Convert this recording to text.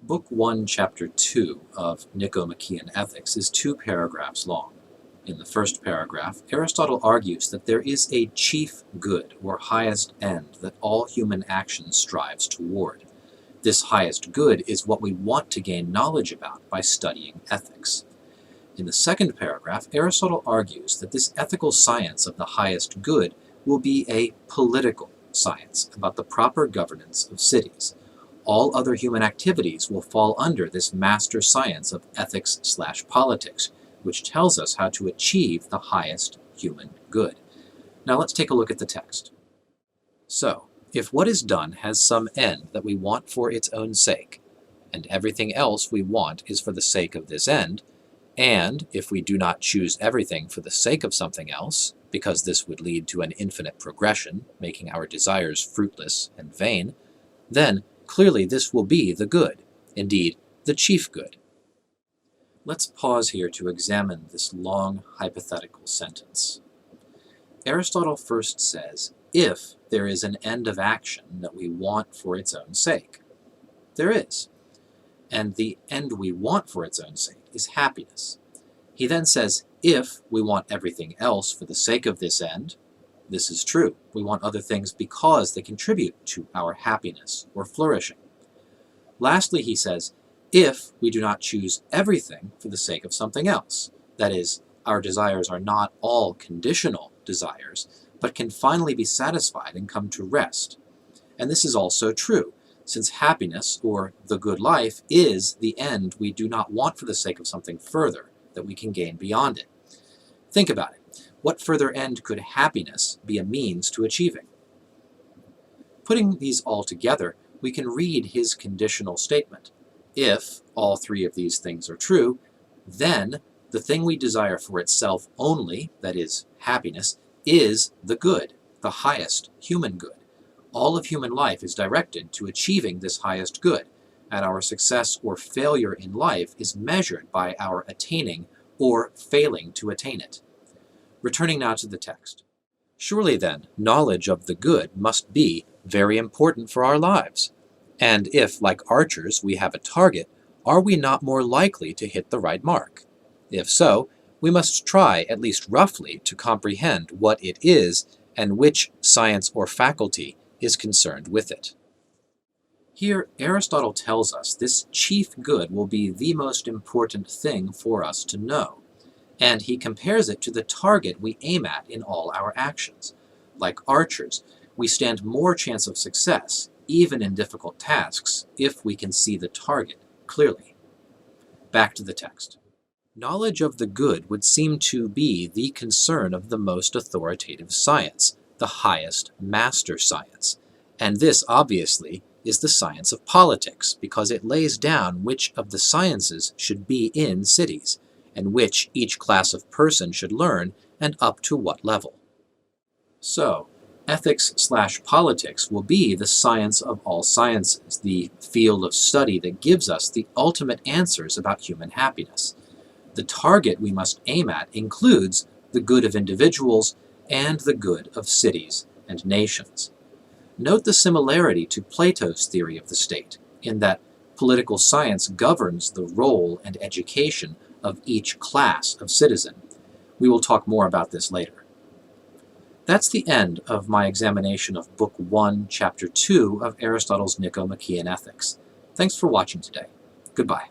Book 1, Chapter 2 of Nicomachean Ethics is 2 paragraphs long. In the first paragraph, Aristotle argues that there is a chief good or highest end that all human action strives toward. This highest good is what we want to gain knowledge about by studying ethics. In the second paragraph, Aristotle argues that this ethical science of the highest good will be a political science about the proper governance of cities. All other human activities will fall under this master science of ethics/politics, which tells us how to achieve the highest human good. Now let's take a look at the text. So, if what is done has some end that we want for its own sake, and everything else we want is for the sake of this end, and if we do not choose everything for the sake of something else, because this would lead to an infinite progression, making our desires fruitless and vain, then clearly this will be the good, indeed, the chief good. Let's pause here to examine this long hypothetical sentence. Aristotle first says, if there is an end of action that we want for its own sake. There is. And the end we want for its own sake is happiness. He then says, if we want everything else for the sake of this end, this is true. We want other things because they contribute to our happiness or flourishing. Lastly, he says, if we do not choose everything for the sake of something else, that is, our desires are not all conditional desires, but can finally be satisfied and come to rest. And this is also true, since happiness, or the good life, is the end we do not want for the sake of something further that we can gain beyond it. Think about it. What further end could happiness be a means to achieving? Putting these all together, we can read his conditional statement. If all 3 of these things are true, then the thing we desire for itself only, that is, happiness, is the good, the highest human good. All of human life is directed to achieving this highest good, and our success or failure in life is measured by our attaining or failing to attain it. Returning now to the text. Surely then, knowledge of the good must be very important for our lives. And if, like archers, we have a target, are we not more likely to hit the right mark? If so, we must try, at least roughly, to comprehend what it is and which science or faculty is concerned with it. Here, Aristotle tells us this chief good will be the most important thing for us to know, and he compares it to the target we aim at in all our actions. Like archers, we stand more chance of success, even in difficult tasks, if we can see the target clearly. Back to the text. Knowledge of the good would seem to be the concern of the most authoritative science, the highest master science. And this, obviously, is the science of politics, because it lays down which of the sciences should be in cities, and which each class of person should learn, and up to what level. So, ethics/politics will be the science of all sciences, the field of study that gives us the ultimate answers about human happiness. The target we must aim at includes the good of individuals and the good of cities and nations. Note the similarity to Plato's theory of the state, in that political science governs the role and education of each class of citizen. We will talk more about this later. That's the end of my examination of Book 1, Chapter 2 of Aristotle's Nicomachean Ethics. Thanks for watching today. Goodbye.